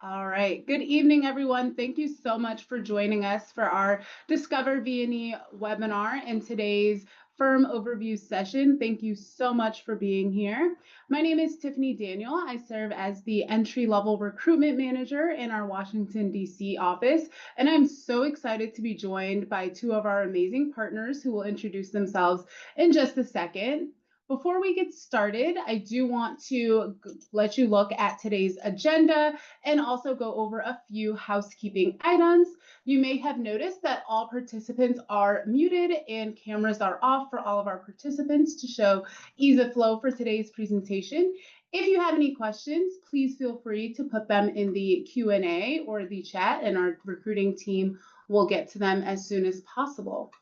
All right. Good evening, everyone. Thank you so much for joining us for our Discover V&E webinar and today's firm overview session. Thank you so much for being here. My name is Tiffany Daniel. I serve as the entry-level recruitment manager in our Washington, D.C. office, and I'm so excited to be joined by two of our amazing partners who will introduce themselves in just a second. Before we get started, I do want to let you look at today's agenda and also go over a few housekeeping items. You may have noticed that all participants are muted and cameras are off for all of our participants to show ease of flow for today's presentation. If you have any questions, please feel free to put them in the Q&A or the chat, and our recruiting team will get to them as soon as possible.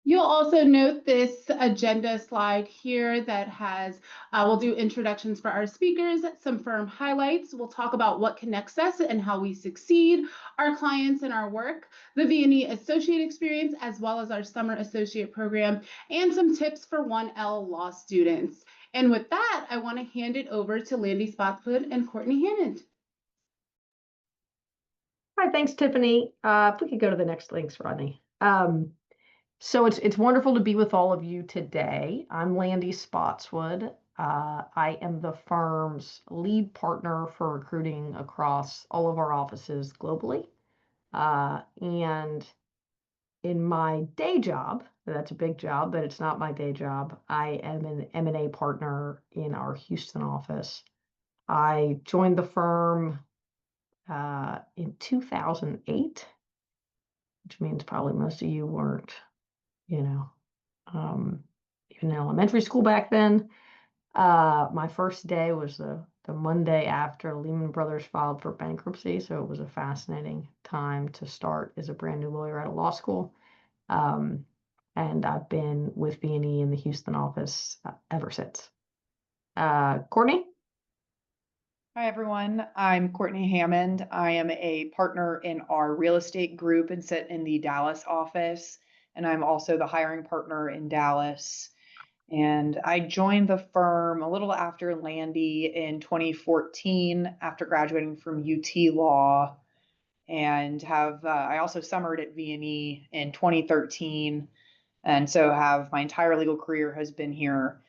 You'll also note this agenda slide here that has, we'll do introductions for our speakers, some firm highlights. We'll talk about what connects us and how we succeed, our clients and our work, the V&E associate experience, as well as our summer associate program, and some tips for 1L law students. And with that, I want to hand it over to Landy Spotswood and Courtney Hammond. Hi, thanks, Tiffany. If we could go to the next links, Rodney. So it's wonderful to be with all of you today. I'm Landy Spotswood. I am the firm's lead partner for recruiting across all of our offices globally. And in my day job, that's a big job, but it's not my day job, I am an M&A partner in our Houston office. I joined the firm in 2008, which means probably most of you weren't even in elementary school back then. My first day was the Monday after Lehman Brothers filed for bankruptcy, so it was a fascinating time to start as a brand new lawyer at a law school. And I've been with V&E in the Houston office ever since. Courtney? Hi, everyone. I'm Courtney Hammond. I am a partner in our real estate group and sit in the Dallas office. And I'm also the hiring partner in Dallas. And I joined the firm a little after Landy in 2014 after graduating from UT Law, and I also summered at V&E in 2013. And so have my entire legal career has been here.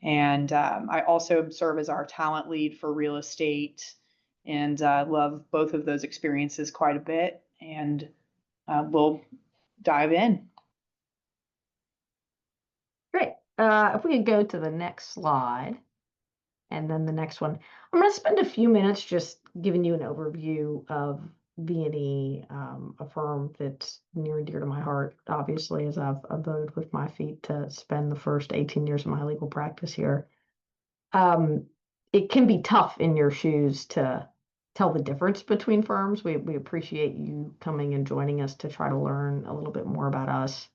And I also serve as our talent lead for real estate, and love both of those experiences quite a bit. And we'll dive in. Great. If we could go to the next slide and then the next one. I'm going to spend a few minutes just giving you an overview of V&E, a firm that's near and dear to my heart, obviously, as I've voted with my feet to spend the first 18 years of my legal practice here. It can be tough in your shoes to tell the difference between firms. We appreciate you coming and joining us to try to learn a little bit more about us.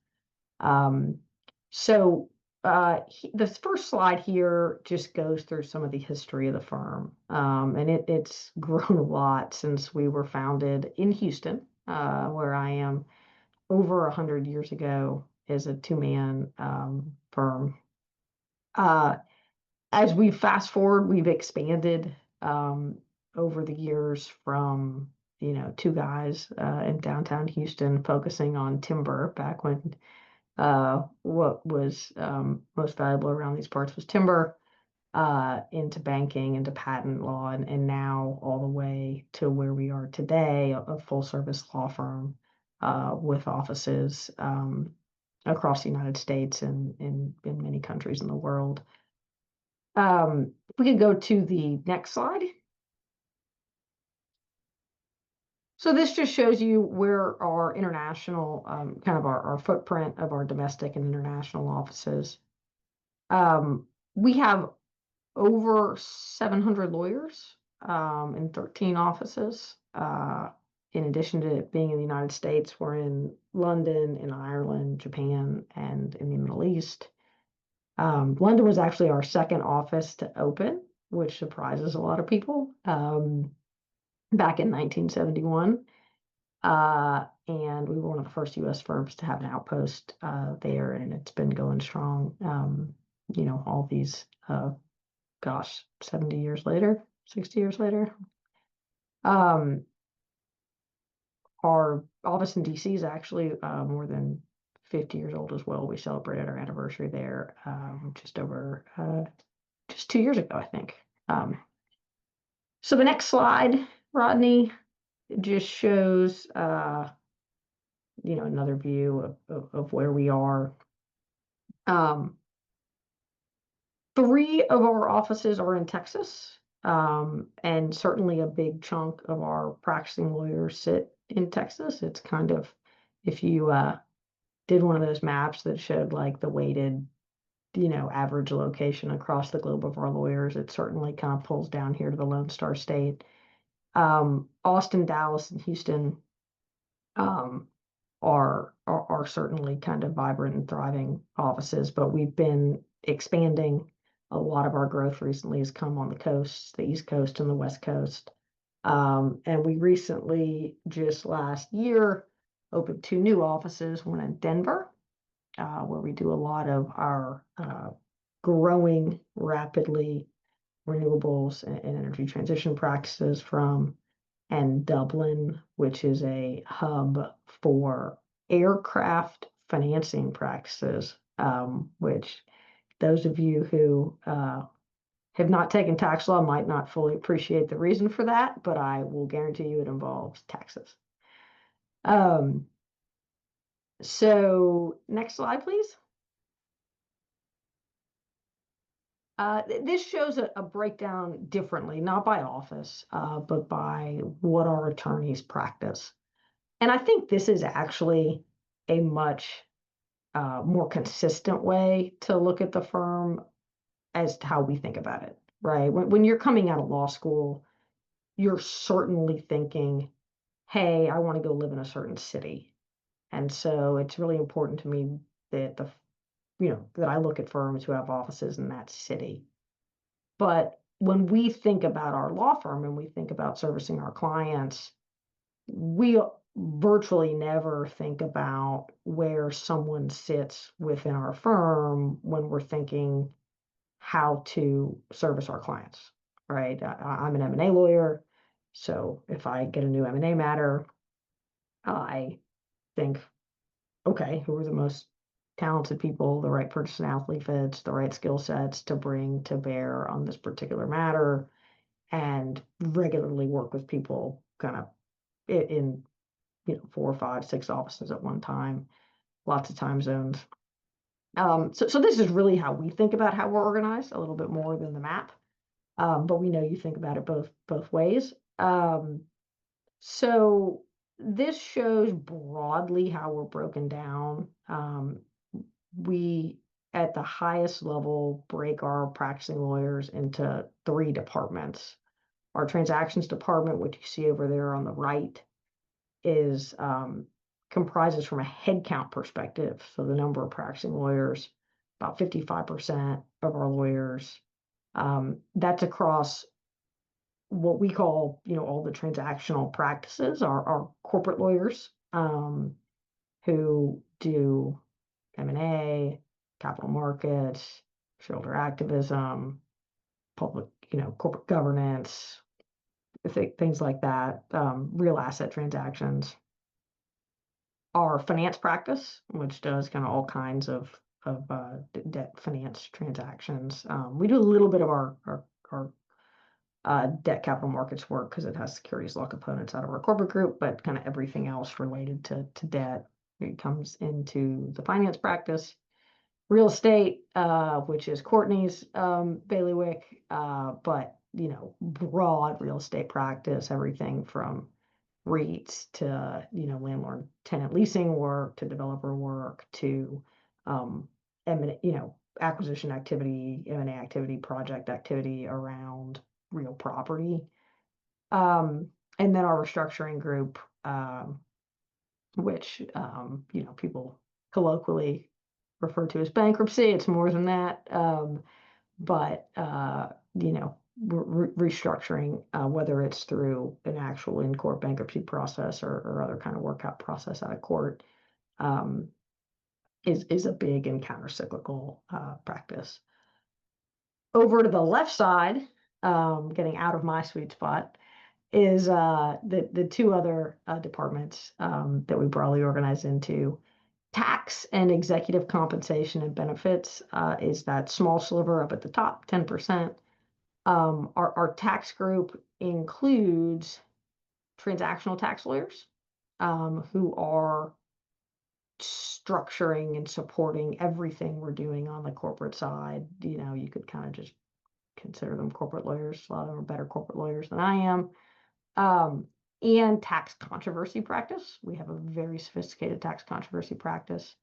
This first slide here just goes through some of the history of the firm. And it's grown a lot since we were founded in Houston, where I am, over 100 years ago as a two-man firm. As we fast forward, we've expanded over the years from two guys in downtown Houston focusing on timber back when what was most valuable around these parts was timber, into banking, into patent law, and now all the way to where we are today, a full service law firm with offices across the United States and in many countries in the world. If we could go to the next slide. So this just shows you where our international, kind of our footprint of our domestic and international offices. We have over 700 lawyers in 13 offices. In addition to being in the United States, we're in London, in Ireland, Japan, and in the Middle East. London was actually our second office to open, which surprises a lot of people. Back in 1971. And we were one of the first U.S. firms to have an outpost there, and it's been going strong, all these, 70 years later, 60 years later. Our office in DC is actually more than 50 years old as well. We celebrated our anniversary there just 2 years ago, I think. So the next slide, Rodney, just shows another view of where we are. 3 of our offices are in Texas, and certainly a big chunk of our practicing lawyers sit in Texas. It's kind of, if you did one of those maps that showed like the weighted, average location across the globe of our lawyers, it certainly kind of pulls down here to the Lone Star State. Austin, Dallas, and Houston are certainly kind of vibrant and thriving offices, but we've been expanding. A lot of our growth recently has come on the coasts, the East Coast and the West Coast. And we recently, just last year, opened 2 new offices, one in Denver, where we do a lot of our growing rapidly renewables and energy transition practices from, and Dublin, which is a hub for aircraft financing practices, which those of you who have not taken tax law might not fully appreciate the reason for that, but I will guarantee you it involves taxes. So next slide, please. This shows a breakdown differently, not by office, but by what our attorneys practice. And I think this is actually a much more consistent way to look at the firm as to how we think about it, right? When you're coming out of law school, you're certainly thinking, hey, I want to go live in a certain city. And so it's really important to me that that I look at firms who have offices in that city. But when we think about our law firm and we think about servicing our clients, we virtually never think about where someone sits within our firm when we're thinking how to service our clients, right? I'm an M&A lawyer, so if I get a new M&A matter, I think, okay, who are the most talented people, the right personality fits, the right skill sets to bring to bear on this particular matter, and regularly work with people kind of in 4, 5, 6 offices at one time, lots of time zones. So this is really how we think about how we're organized, a little bit more than the map. But we know you think about it both ways. So this shows broadly how we're broken down. We, at the highest level, break our practicing lawyers into 3 departments. Our transactions department, which you see over there on the right, is comprises from a headcount perspective. So the number of practicing lawyers, about 55% of our lawyers. That's across what we call, all the transactional practices, our corporate lawyers, who do M&A, capital markets, shareholder activism, public, corporate governance, things like that, real asset transactions. Our finance practice, which does kind of all kinds of debt finance transactions. We do a little bit of our debt capital markets work because it has securities law components out of our corporate group, but kind of everything else related to debt, it comes into the finance practice. Real estate, which is Courtney's bailiwick, but broad real estate practice, everything from REITs to landlord tenant leasing work, to developer work, to acquisition activity, M&A activity, project activity around real property. And then our restructuring group, which people colloquially refer to as bankruptcy. It's more than that, but restructuring, whether it's through an actual in-court bankruptcy process or other kind of workout process out of court, is a big and counter-cyclical practice. Over to the left side, getting out of my sweet spot, is the two other departments that we broadly organize into. Tax and executive compensation and benefits is that small sliver up at the top, 10%. Our tax group includes transactional tax lawyers who are structuring and supporting everything we're doing on the corporate side. You could kind of just consider them corporate lawyers. A lot of them are better corporate lawyers than I am. And tax controversy practice. We have a very sophisticated tax controversy practice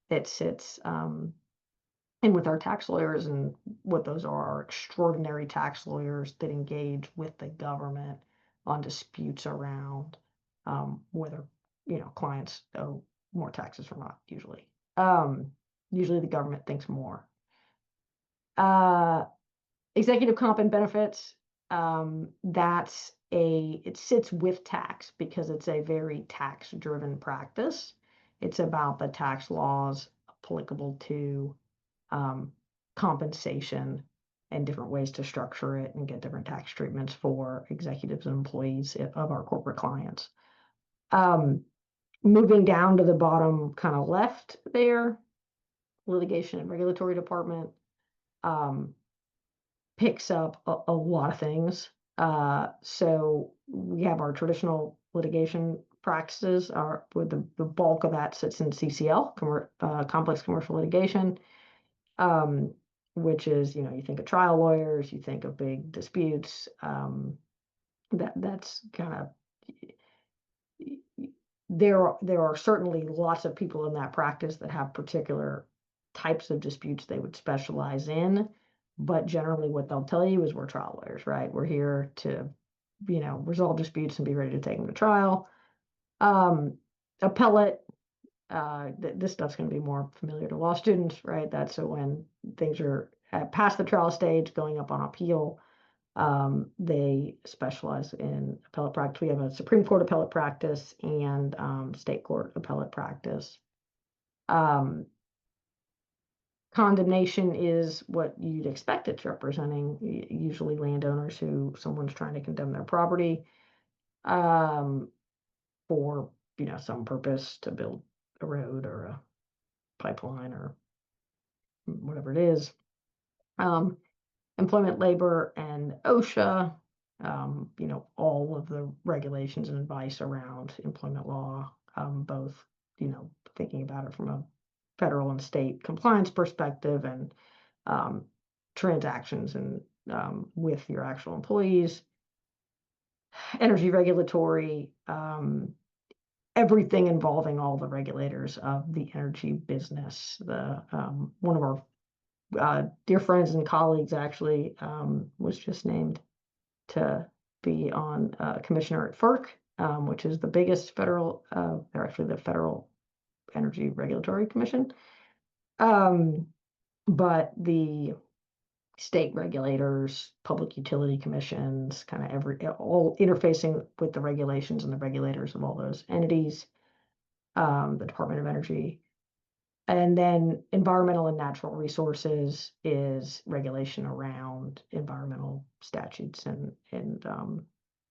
that sits in with our tax lawyers, and what those are extraordinary tax lawyers that engage with the government on disputes around whether clients owe more taxes or not. Usually the government thinks more. Executive comp and benefits, it sits with tax because it's a very tax driven practice. It's about the tax laws applicable to compensation and different ways to structure it and get different tax treatments for executives and employees of our corporate clients. Moving down to the bottom kind of left there, litigation and regulatory department picks up a lot of things. So we have our traditional litigation practices with the bulk of that sits in CCL, complex commercial litigation, which is, you think of trial lawyers, you think of big disputes. That's kind of, there are certainly lots of people in that practice that have particular types of disputes they would specialize in. But generally what they'll tell you is we're trial lawyers, right? We're here to, resolve disputes and be ready to take them to trial. Appellate, this stuff's going to be more familiar to law students, right? That's so when things are past the trial stage, going up on appeal, they specialize in appellate practice. We have a Supreme Court appellate practice and state court appellate practice. Condemnation is what you'd expect. It's representing usually landowners who someone's trying to condemn their property for some purpose to build a road or a pipeline or whatever it is. Employment, labor, and OSHA, all of the regulations and advice around employment law, both, thinking about it from a federal and state compliance perspective and transactions and with your actual employees. Energy regulatory, everything involving all the regulators of the energy business. One of our dear friends and colleagues actually was just named to be on commissioner at FERC, which is the biggest federal, they're actually the Federal Energy Regulatory Commission. But the state regulators, public utility commissions, kind of all interfacing with the regulations and the regulators of all those entities, the Department of Energy. And then environmental and natural resources is regulation around environmental statutes and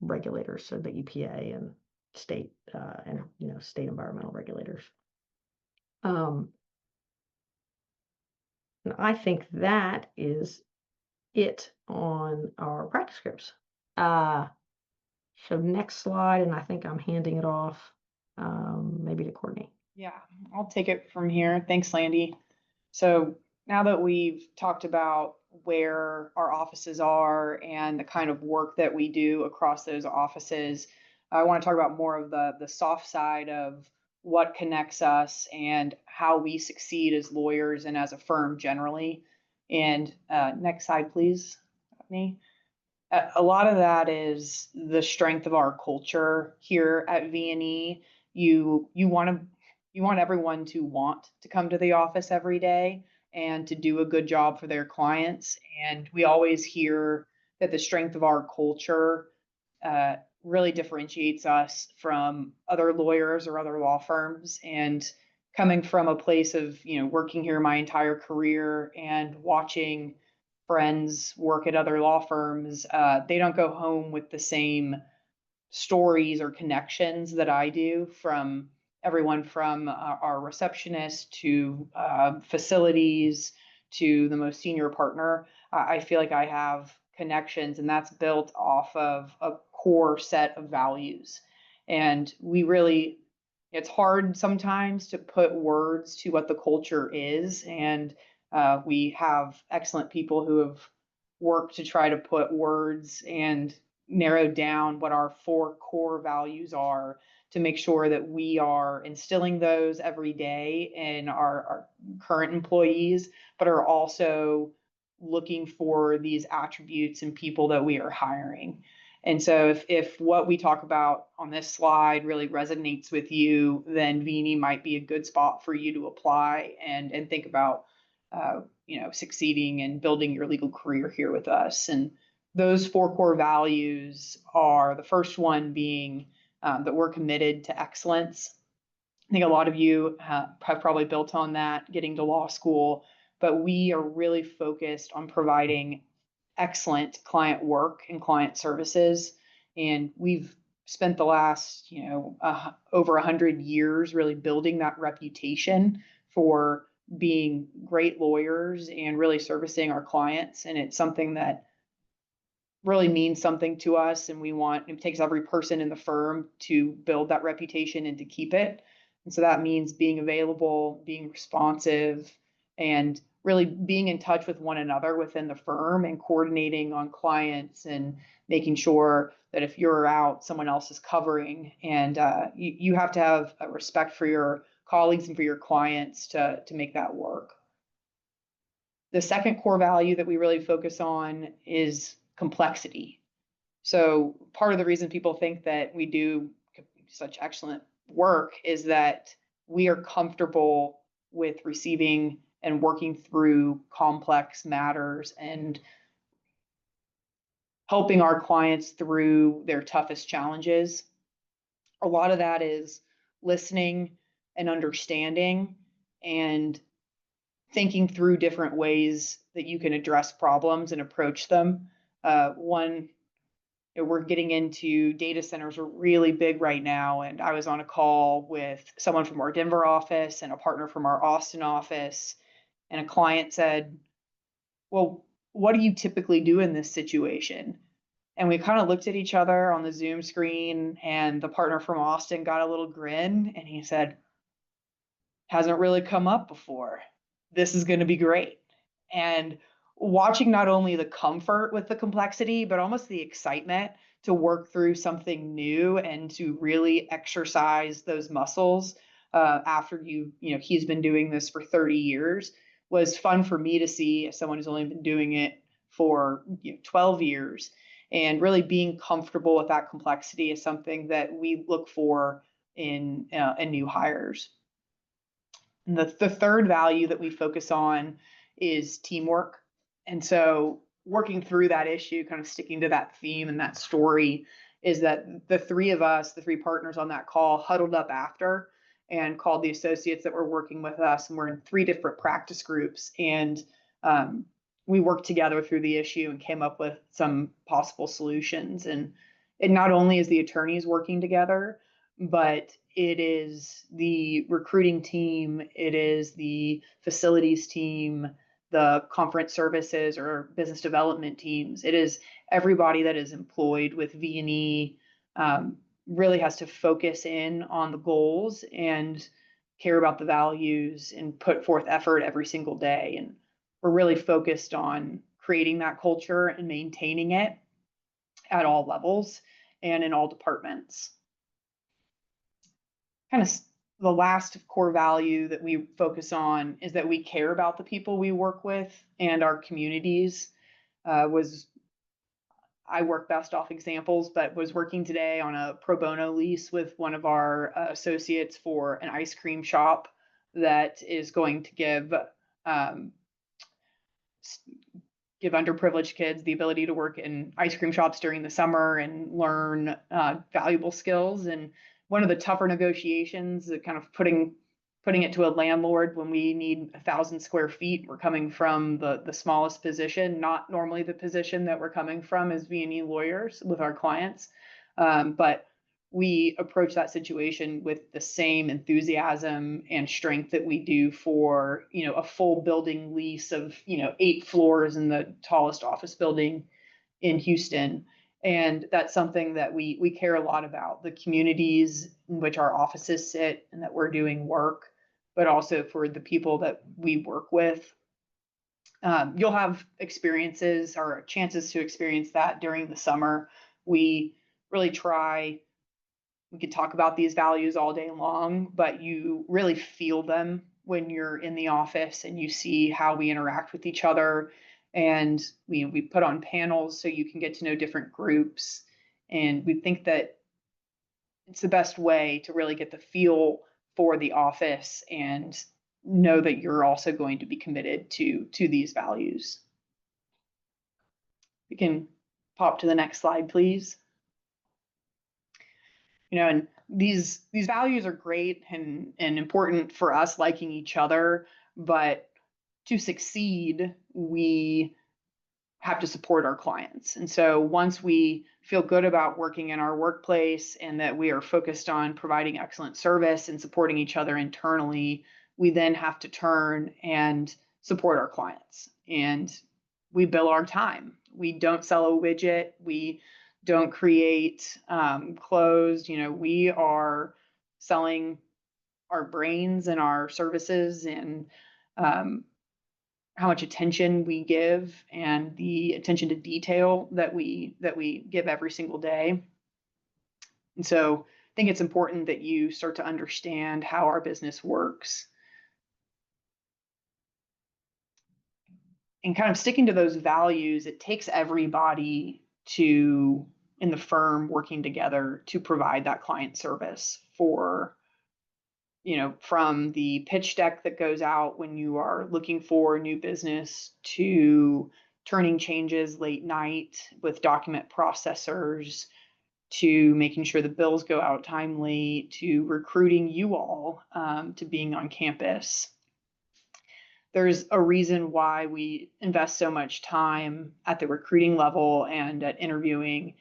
regulators, so the EPA and state state environmental regulators. And I think that is it on our practice groups. So next slide, and I think I'm handing it off maybe to Courtney. Yeah, I'll take it from here. Thanks, Landy. So now that we've talked about where our offices are and the kind of work that we do across those offices, I want to talk about more of the soft side of what connects us and how we succeed as lawyers and as a firm generally. And next slide, please, Courtney. A lot of that is the strength of our culture here at V&E. You want everyone to want to come to the office every day and to do a good job for their clients. And we always hear that the strength of our culture really differentiates us from other lawyers or other law firms. And coming from a place of, working here my entire career and watching friends work at other law firms, they don't go home with the same stories or connections that I do, from everyone from our receptionist to facilities to the most senior partner. I feel like I have connections, and that's built off of a core set of values. And it's hard sometimes to put words to what the culture is. And we have excellent people who have worked to try to put words and narrow down what our 4 core values are, to make sure that we are instilling those every day in our current employees, but are also looking for these attributes in people that we are hiring. And so if what we talk about on this slide really resonates with you, then V&E might be a good spot for you to apply and think about succeeding and building your legal career here with us. And those 4 core values are, the first one being that we're committed to excellence. I think a lot of you have probably built on that getting to law school, but we are really focused on providing excellent client work and client services. And we've spent the last, over 100 years really building that reputation for being great lawyers and really servicing our clients. And it's something that really means something to us, and it takes every person in the firm to build that reputation and to keep it. And so that means being available, being responsive, and really being in touch with one another within the firm and coordinating on clients and making sure that if you're out, someone else is covering. And you have to have a respect for your colleagues and for your clients to make that work. The second core value that we really focus on is complexity. So part of the reason people think that we do such excellent work is that we are comfortable with receiving and working through complex matters and helping our clients through their toughest challenges. A lot of that is listening and understanding and thinking through different ways that you can address problems and approach them. We're getting into data centers are really big right now. And I was on a call with someone from our Denver office and a partner from our Austin office. And a client said, well, what do you typically do in this situation? And we kind of looked at each other on the Zoom screen, and the partner from Austin got a little grin and he said, hasn't really come up before. This is going to be great. And watching not only the comfort with the complexity, but almost the excitement to work through something new and to really exercise those muscles after he's been doing this for 30 years was fun for me to see as someone who's only been doing it for 12 years. And really being comfortable with that complexity is something that we look for in new hires. And the third value that we focus on is teamwork. And so working through that issue, kind of sticking to that theme and that story, is that the 3 of us, the 3 partners on that call, huddled up after and called the associates that were working with us. And we're in 3 different practice groups. And we worked together through the issue and came up with some possible solutions. And it not only is the attorneys working together, but it is the recruiting team, it is the facilities team, the conference services or business development teams. It is everybody that is employed with V&E really has to focus in on the goals and care about the values and put forth effort every single day. And we're really focused on creating that culture and maintaining it at all levels and in all departments. Kind of the last core value that we focus on is that we care about the people we work with and our communities. I work best off examples, but was working today on a pro bono lease with one of our associates for an ice cream shop that is going to give underprivileged kids the ability to work in ice cream shops during the summer and learn valuable skills. And one of the tougher negotiations, kind of putting it to a landlord when we need 1,000 square feet, we're coming from the smallest position, not normally the position that we're coming from as V&E lawyers with our clients. But we approach that situation with the same enthusiasm and strength that we do for, a full building lease of, 8 floors in the tallest office building in Houston. And that's something that we care a lot about, the communities in which our offices sit and that we're doing work, but also for the people that we work with. You'll have experiences or chances to experience that during the summer. We really try, we could talk about these values all day long, but you really feel them when you're in the office and you see how we interact with each other. And we put on panels so you can get to know different groups. And we think that it's the best way to really get the feel for the office and know that you're also going to be committed to these values. We can pop to the next slide, please. And these values are great and important for us liking each other, but to succeed, we have to support our clients. And so once we feel good about working in our workplace and that we are focused on providing excellent service and supporting each other internally, we then have to turn and support our clients. And we bill our time. We don't sell a widget. We don't create clothes. We are selling our brains and our services and how much attention we give and the attention to detail that we give every single day. And so I think it's important that you start to understand how our business works. And kind of sticking to those values, it takes everybody in the firm working together to provide that client service for, from the pitch deck that goes out when you are looking for new business to turning changes late night with document processors to making sure the bills go out timely to recruiting you all to being on campus. There's a reason why we invest so much time at the recruiting level and at interviewing.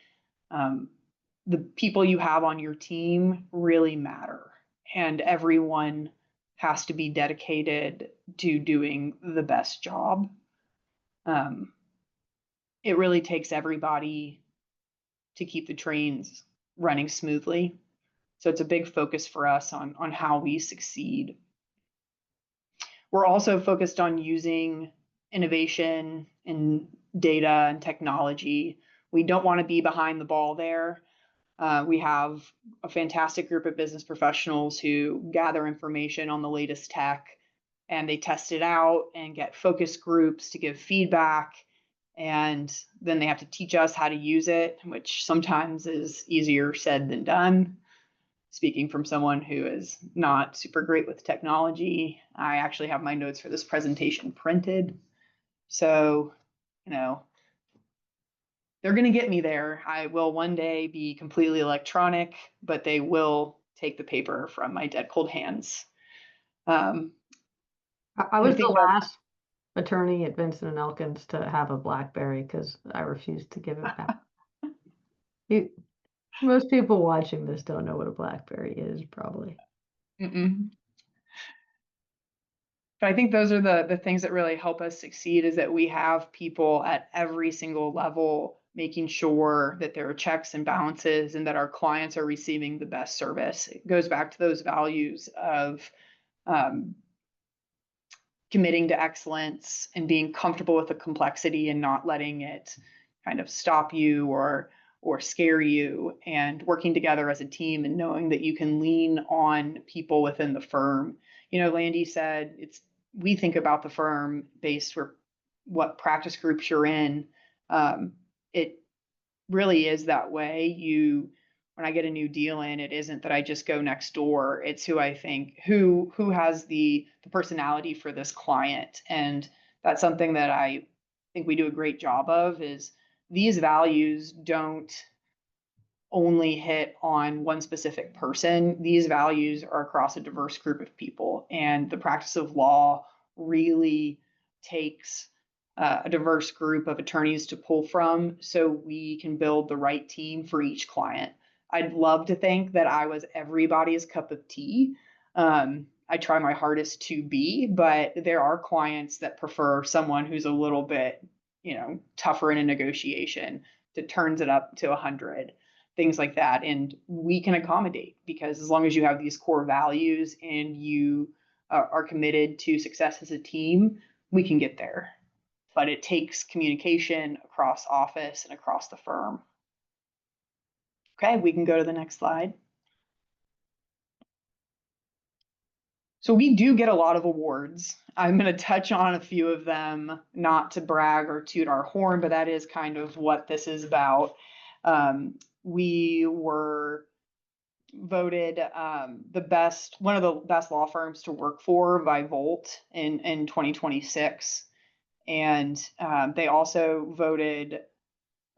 The people you have on your team really matter, and everyone has to be dedicated to doing the best job. It really takes everybody to keep the trains running smoothly. So it's a big focus for us on how we succeed. We're also focused on using innovation and data and technology. We don't want to be behind the ball there. We have a fantastic group of business professionals who gather information on the latest tech and they test it out and get focus groups to give feedback. And then they have to teach us how to use it, which sometimes is easier said than done. Speaking from someone who is not super great with technology, I actually have my notes for this presentation printed. So, they're going to get me there. I will one day be completely electronic, but they will take the paper from my dead cold hands. I was the last attorney at Vinson Elkins to have a BlackBerry because I refused to give it back. Most people watching this don't know what a BlackBerry is, probably. Mm-mm. But I think those are the things that really help us succeed, is that we have people at every single level making sure that there are checks and balances and that our clients are receiving the best service. It goes back to those values of committing to excellence and being comfortable with the complexity and not letting it kind of stop you or scare you, and working together as a team and knowing that you can lean on people within the firm. Landy said we think about the firm based for what practice groups you're in. It really is that way. When I get a new deal in, it isn't that I just go next door. It's who I think who has the personality for this client. And that's something that I think we do a great job of, is these values don't only hit on one specific person. These values are across a diverse group of people. And the practice of law really takes a diverse group of attorneys to pull from so we can build the right team for each client. I'd love to think that I was everybody's cup of tea. I try my hardest to be, but there are clients that prefer someone who's a little bit, tougher in a negotiation, that turns it up to 100, things like that. And we can accommodate, because as long as you have these core values and you are committed to success as a team, we can get there. But it takes communication across office and across the firm. Okay, we can go to the next slide. So we do get a lot of awards. I'm going to touch on a few of them, not to brag or toot our horn, but that is kind of what this is about. We were voted one of the best law firms to work for by Volt in 2026. And they also voted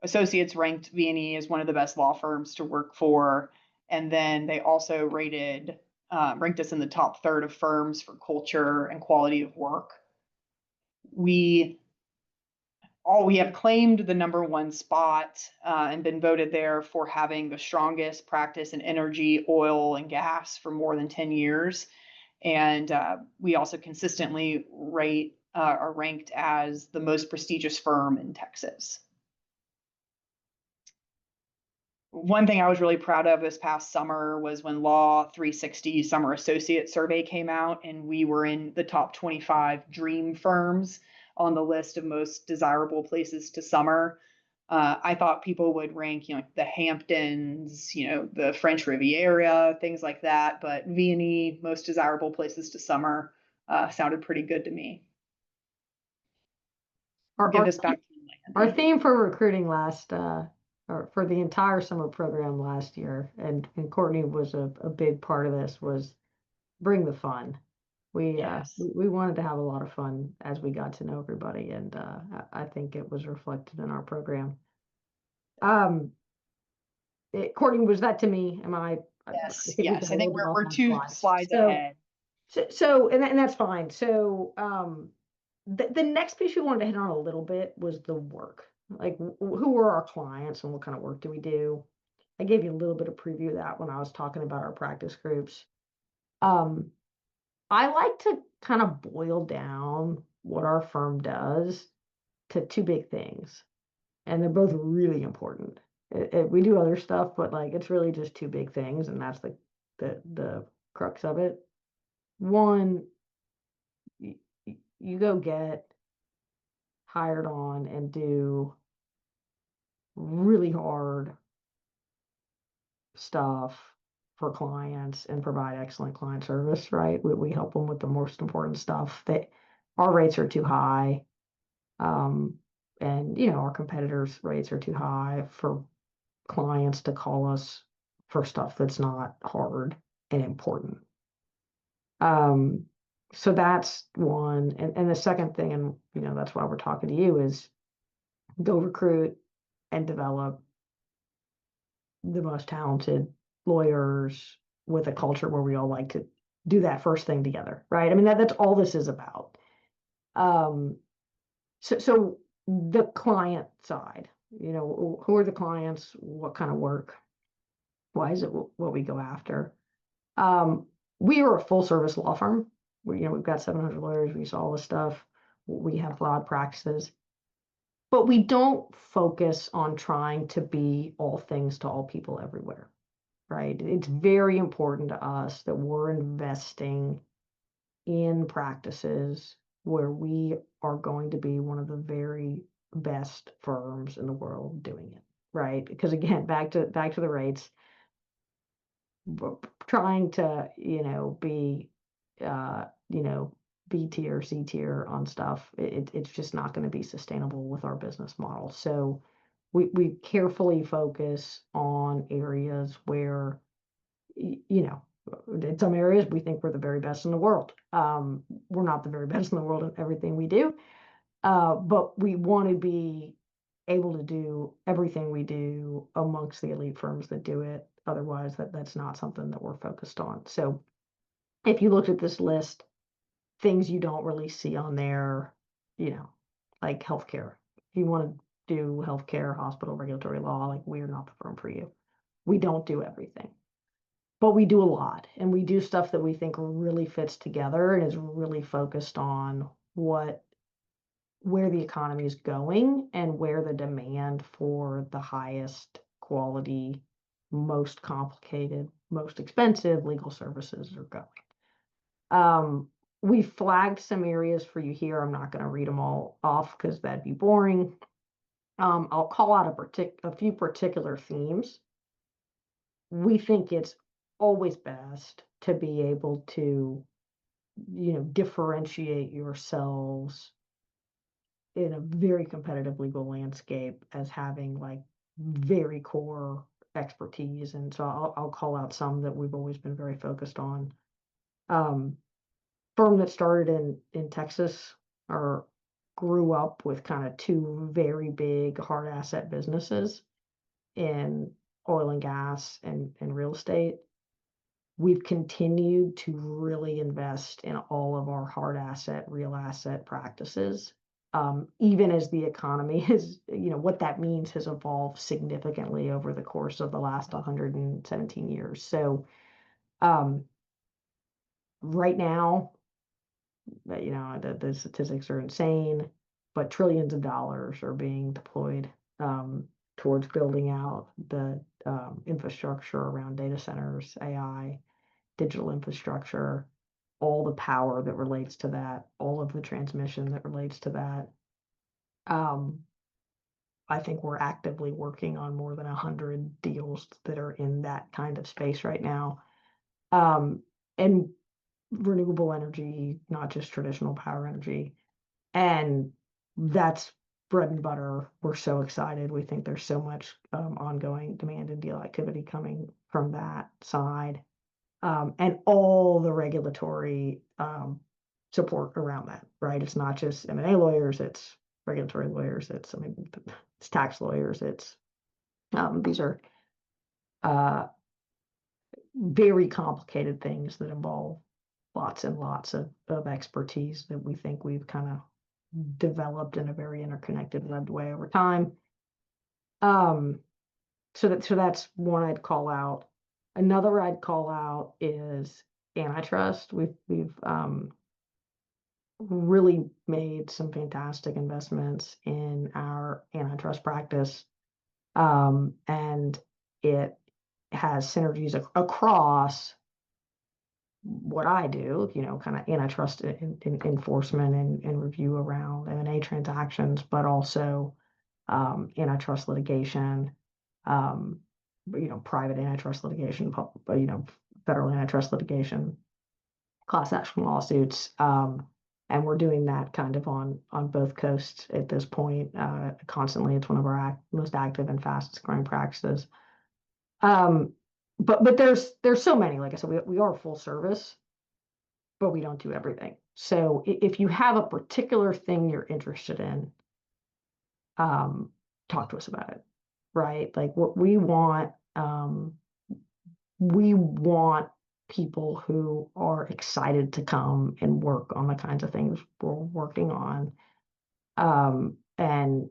associates ranked V&E as one of the best law firms to work for. And then they also ranked us in the top third of firms for culture and quality of work. We have claimed the #1 spot and been voted there for having the strongest practice in energy, oil, and gas for more than 10 years. And we also consistently are ranked as the most prestigious firm in Texas. One thing I was really proud of this past summer was when Law 360 Summer Associate Survey came out, and we were in the top 25 dream firms on the list of most desirable places to summer. I thought people would rank, the Hamptons, the French Riviera, things like that. But V&E, most desirable places to summer, sounded pretty good to me. Give this back to you, Our theme for recruiting or for the entire summer program last year, and Courtney was a big part of this, was bring the fun. Yes. We wanted to have a lot of fun as we got to know everybody, and I think it was reflected in our program. Courtney, was that to me? Am I? Yes, I think we're 2 slides ahead. So and that's fine. So the next piece we wanted to hit on a little bit was the work. Like, who are our clients and what kind of work do we do? I gave you a little bit of preview of that when I was talking about our practice groups. I like to kind of boil down what our firm does to 2 big things, and they're both really important. We do other stuff, but like it's really just 2 big things, and that's the crux of it. One, you go get hired on and do really hard stuff for clients and provide excellent client service, right? We help them with the most important stuff. That our rates are too high. And our competitors' rates are too high for clients to call us for stuff that's not hard and important. So that's one. And the second thing, and that's why we're talking to you, is go recruit and develop the most talented lawyers with a culture where we all like to do that first thing together, right? I mean, that's all this is about. So the client side, who are the clients? What kind of work? Why is it what we go after? We are a full service law firm. We've got 700 lawyers. We saw all this stuff. We have broad practices, but we don't focus on trying to be all things to all people everywhere, right? It's very important to us that we're investing in practices where we are going to be one of the very best firms in the world doing it, right? Because again, back to the rates, trying to be B tier, C tier on stuff, it's just not going to be sustainable with our business model. So we carefully focus on areas where in some areas we think we're the very best in the world. We're not the very best in the world in everything we do, but we want to be able to do everything we do amongst the elite firms that do it. Otherwise, that's not something that we're focused on. So if you looked at this list, things you don't really see on there, like healthcare. If you want to do healthcare, hospital, regulatory law, like we're not the firm for you. We don't do everything, but we do a lot, and we do stuff that we think really fits together and is really focused on where the economy is going and where the demand for the highest quality, most complicated, most expensive legal services are going. We flagged some areas for you here. I'm not going to read them all off because that'd be boring. I'll call out a few particular themes. We think it's always best to be able to, differentiate yourselves in a very competitive legal landscape as having like very core expertise. And so I'll call out some that we've always been very focused on. Firm that started in Texas or grew up with kind of two very big hard asset businesses in oil and gas and real estate. We've continued to really invest in all of our hard asset, real asset practices. Even as the economy has, what that means has evolved significantly over the course of the last 117 years. So, right now, the statistics are insane, but trillions of dollars are being deployed towards building out the infrastructure around data centers, AI, digital infrastructure, all the power that relates to that, all of the transmission that relates to that. I think we're actively working on more than 100 deals that are in that kind of space right now. And renewable energy, not just traditional power energy. And that's bread and butter. We're so excited. We think there's so much ongoing demand and deal activity coming from that side. And all the regulatory support around that, right? It's not just M&A lawyers, it's regulatory lawyers, it's tax lawyers, these are very complicated things that involve lots and lots of expertise that we think we've kind of developed in a very interconnected webbed way over time. So that's one I'd call out. Another I'd call out is antitrust. We've really made some fantastic investments in our antitrust practice, and it has synergies across what I do, kind of antitrust enforcement and review around M&A transactions, but also antitrust litigation, private antitrust litigation, federal antitrust litigation, class action lawsuits. And we're doing that kind of on both coasts at this point. Constantly, it's one of our most active and fastest growing practices. But there's so many. Like I said, we are full service, but we don't do everything. So if you have a particular thing you're interested in, talk to us about it, right? Like what we want people who are excited to come and work on the kinds of things we're working on. And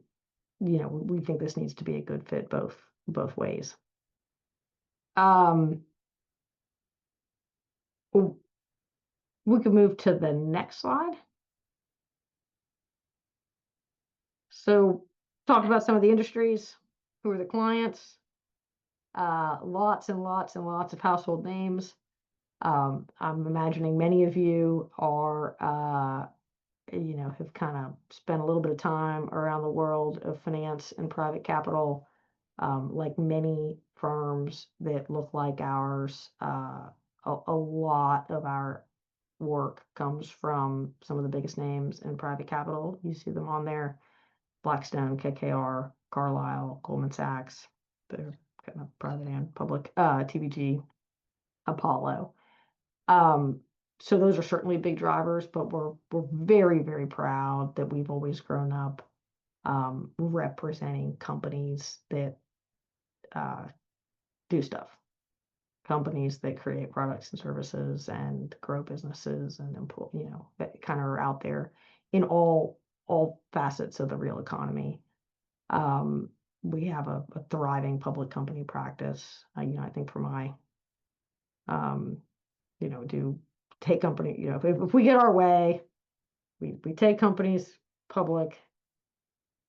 we think this needs to be a good fit both ways. We can move to the next slide. So talk about some of the industries, who are the clients, lots and lots and lots of household names. I'm imagining many of you are, have kind of spent a little bit of time around the world of finance and private capital. Like many firms that look like ours, a lot of our work comes from some of the biggest names in private capital. You see them on there: Blackstone, KKR, Carlyle, Goldman Sachs, they're kind of private and public, TVG, Apollo. So those are certainly big drivers, but we're very, very proud that we've always grown up representing companies that do stuff, companies that create products and services and grow businesses and employ, that kind of are out there in all facets of the real economy. We have a thriving public company practice. I think for my, do take company, if we get our way, we take companies public,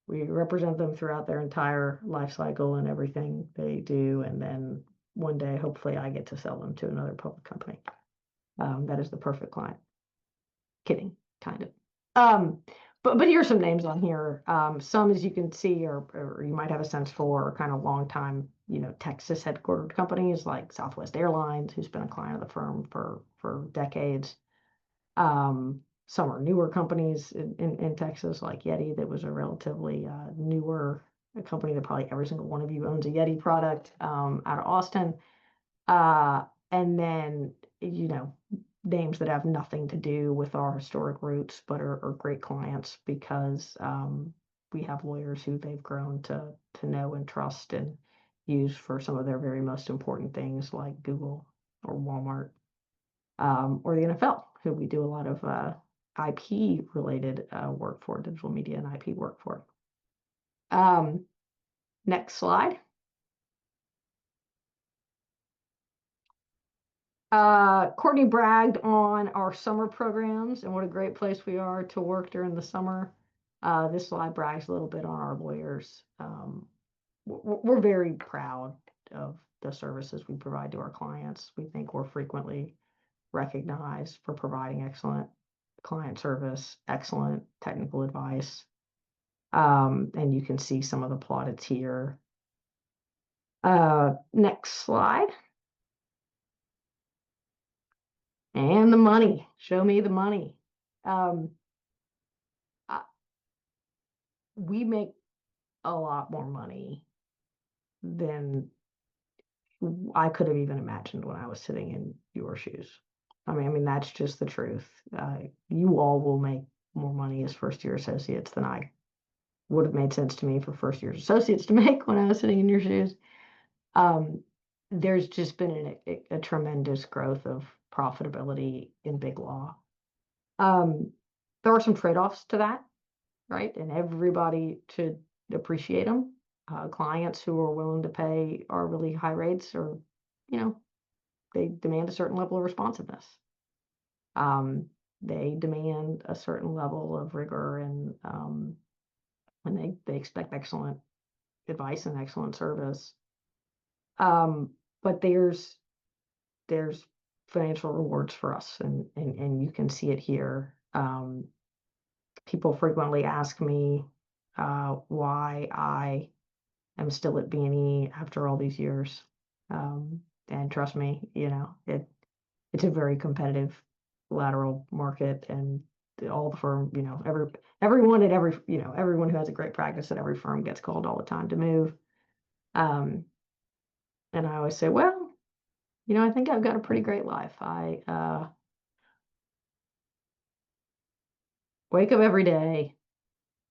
we represent them throughout their entire life cycle and everything they do. And then one day, hopefully I get to sell them to another public company. That is the perfect client. Kidding, kind of. But here's some names on here. Some, as you can see, or you might have a sense for, kind of long time, Texas headquartered companies like Southwest Airlines, who's been a client of the firm for decades. Some are newer companies in Texas, like Yeti, that was a relatively newer company that probably every single one of you owns a Yeti product out of Austin. And then, names that have nothing to do with our historic roots, but are great clients because we have lawyers who they've grown to know and trust and use for some of their very most important things, like Google or Walmart, or the NFL, who we do a lot of IP related work for, digital media and IP work for. Next slide. Courtney bragged on our summer programs and what a great place we are to work during the summer. This slide brags a little bit on our lawyers. We're very proud of the services we provide to our clients. We think we're frequently recognized for providing excellent client service, excellent technical advice. And you can see some of the plaudits here. Next slide. And the money. Show me the money. We make a lot more money than I could have even imagined when I was sitting in your shoes. I mean, that's just the truth. You all will make more money as first-year associates than I would have made sense to me for first-year associates to make when I was sitting in your shoes. There's just been a tremendous growth of profitability in big law. There are some trade-offs to that, right? And everybody should appreciate them. Clients who are willing to pay our really high rates, or, they demand a certain level of responsiveness. They demand a certain level of rigor, and they expect excellent advice and excellent service. But there's financial rewards for us, and you can see it here. People frequently ask me why I am still at B&E after all these years. And trust me, it's a very competitive lateral market, and all the firm, everyone who has a great practice at every firm gets called all the time to move. And I always say, well, I think I've got a pretty great life. I wake up every day.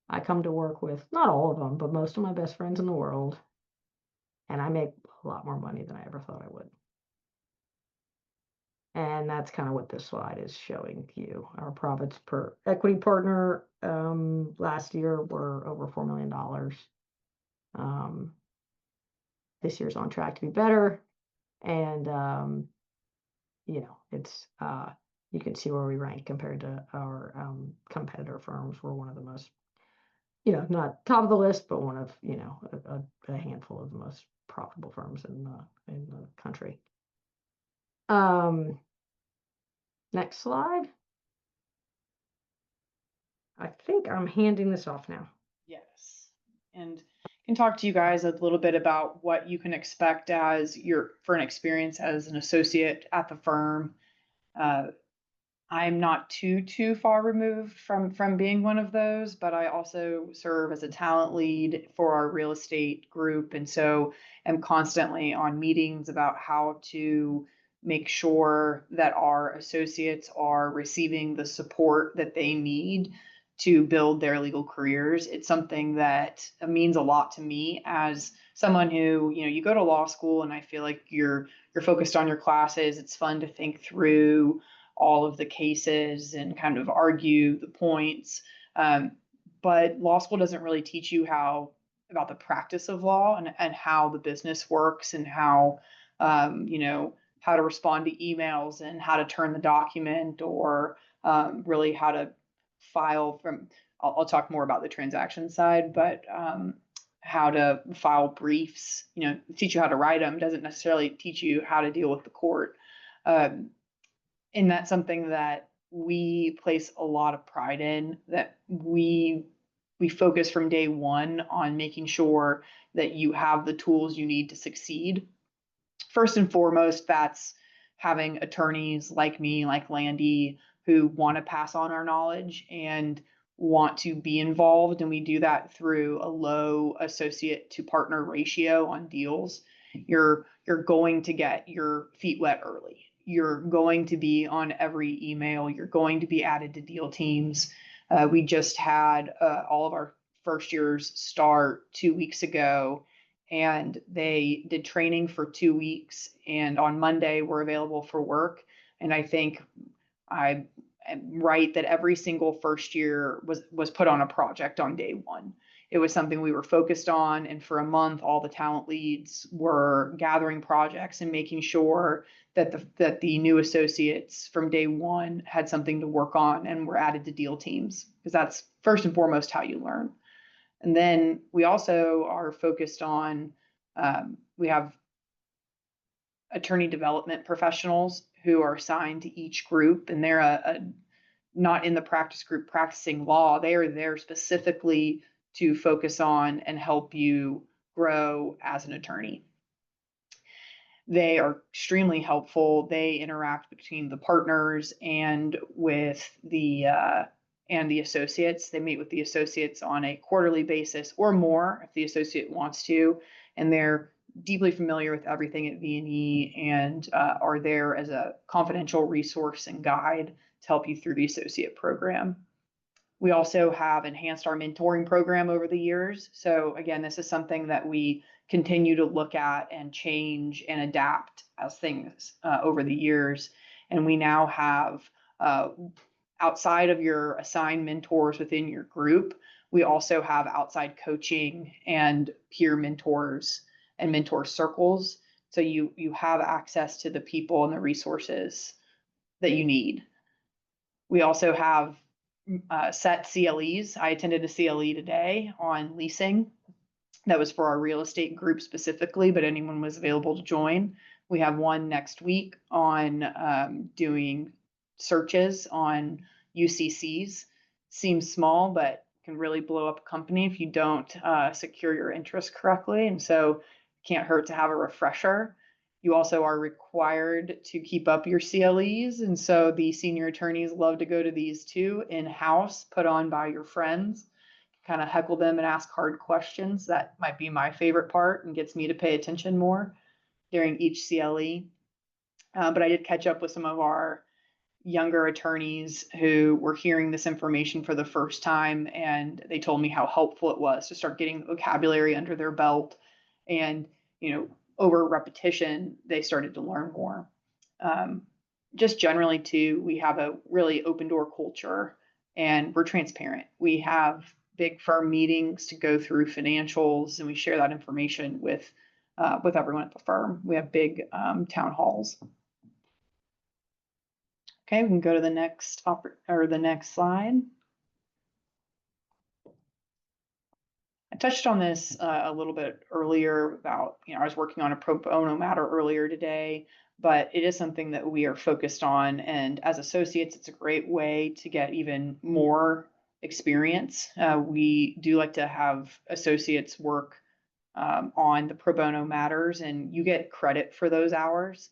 I come to work with, not all of them, but most of my best friends in the world. And I make a lot more money than I ever thought I would. And that's kind of what this slide is showing you. Our profits per equity partner last year were over $4 million. This year's on track to be better. And, it's, you can see where we rank compared to our competitor firms. We're one of the most, not top of the list, but one of, a handful of the most profitable firms in the country. Next slide. I think I'm handing this off now. Yes. And can talk to you guys a little bit about what you can expect for an experience as an associate at the firm. I'm not too far removed from being one of those, but I also serve as a talent lead for our real estate group, and so am constantly on meetings about how to make sure that our associates are receiving the support that they need to build their legal careers. It's something that means a lot to me as someone who, you go to law school, and I feel like you're focused on your classes. It's fun to think through all of the cases and kind of argue the points. But law school doesn't really teach you how about the practice of law and how the business works and how, how to respond to emails and how to turn the document, or really how to file from, I'll talk more about the transaction side, but how to file briefs, teach you how to write them, doesn't necessarily teach you how to deal with the court. And that's something that we place a lot of pride in, that we focus from day one on making sure that you have the tools you need to succeed. First and foremost, that's having attorneys like me, like Landy, who want to pass on our knowledge and want to be involved. And we do that through a low associate to partner ratio on deals. You're going to get your feet wet early. You're going to be on every email. You're going to be added to deal teams. We just had all of our first years start 2 weeks ago, and they did training for 2 weeks, and on Monday were available for work. And I think I am right that every single first year was put on a project on day one. It was something we were focused on, and for a month, all the talent leads were gathering projects and making sure that the new associates from day one had something to work on and were added to deal teams, because that's first and foremost how you learn. And then we also are focused on, we have attorney development professionals who are assigned to each group, and they're not in the practice group practicing law. They are there specifically to focus on and help you grow as an attorney. They are extremely helpful. They interact between the partners and with the associates. They meet with the associates on a quarterly basis or more if the associate wants to, and they're deeply familiar with everything at V&E and are there as a confidential resource and guide to help you through the associate program. We also have enhanced our mentoring program over the years. So again, this is something that we continue to look at and change and adapt as things over the years. And we now have, outside of your assigned mentors within your group, we also have outside coaching and peer mentors and mentor circles. So you have access to the people and the resources that you need. We also have set CLEs. I attended a CLE today on leasing. That was for our real estate group specifically, but anyone was available to join. We have one next week on doing searches on UCCs. Seems small, but can really blow up a company if you don't secure your interest correctly. And so can't hurt to have a refresher. You also are required to keep up your CLEs. And so the senior attorneys love to go to these too, in-house, put on by your friends, kind of heckle them and ask hard questions. That might be my favorite part and gets me to pay attention more during each CLE. But I did catch up with some of our younger attorneys who were hearing this information for the first time, and they told me how helpful it was to start getting vocabulary under their belt. And, over repetition, they started to learn more. Just generally too, we have a really open door culture and we're transparent. We have big firm meetings to go through financials, and we share that information with everyone at the firm. We have big town halls. Okay, we can go to the next the next slide. I touched on this a little bit earlier about, I was working on a pro bono matter earlier today, but it is something that we are focused on. And as associates, it's a great way to get even more experience. We do like to have associates work on the pro bono matters, and you get credit for those hours.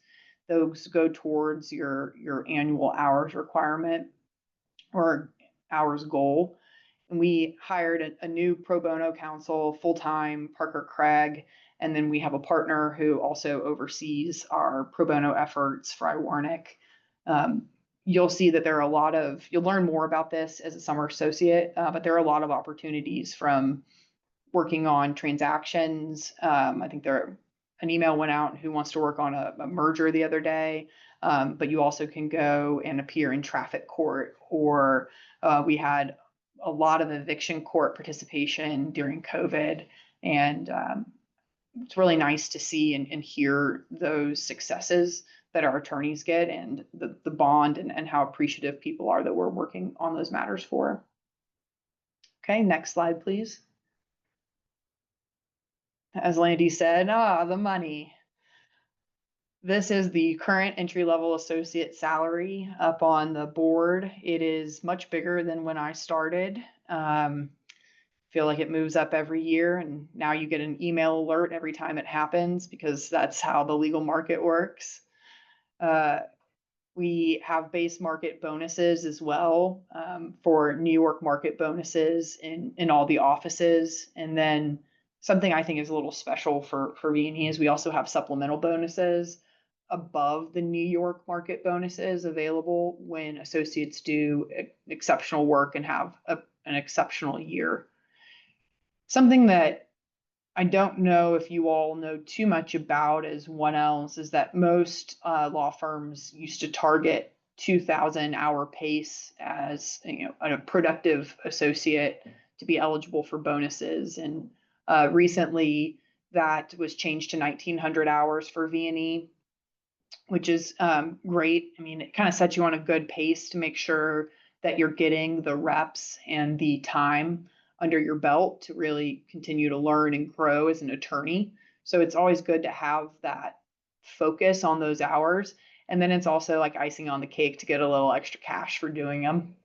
Those go towards your annual hours requirement or hours goal. And we hired a new pro bono counsel full-time, Parker Craig, and then we have a partner who also oversees our pro bono efforts, Fry Warnick. You'll see that there are you'll learn more about this as a summer associate, but there are a lot of opportunities from working on transactions. I think an email went out who wants to work on a merger the other day, but you also can go and appear in traffic court, or we had a lot of eviction court participation during COVID, And it's really nice to see and hear those successes that our attorneys get, and the bond and how appreciative people are that we're working on those matters for. Okay, next slide, please. As Landy said, the money. This is the current entry-level associate salary up on the board. It is much bigger than when I started. Feel like it moves up every year, and now you get an email alert every time it happens, because that's how the legal market works. We have base market bonuses as well, for New York market bonuses in all the offices. And then something I think is a little special for V&E is we also have supplemental bonuses above the New York market bonuses available when associates do exceptional work and have an exceptional year. Something that I don't know if you all know too much about as 1Ls is that most law firms used to target 2,000 hour pace as, you know, a productive associate to be eligible for bonuses. And recently that was changed to 1,900 hours for V&E, which is great. I mean, it kind of sets you on a good pace to make sure that you're getting the reps and the time under your belt to really continue to learn and grow as an attorney. So it's always good to have that focus on those hours. And then it's also like icing on the cake to get a little extra cash for doing them.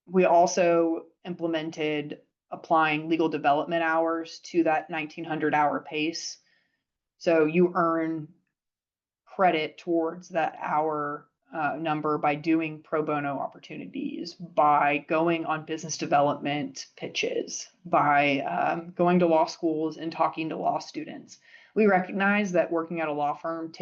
We also implemented applying legal development hours to that 1,900 hour pace. So you earn credit towards that hour number by doing pro bono opportunities, by going on business development pitches, by going to law schools and talking to law students. We recognize that working at a law firm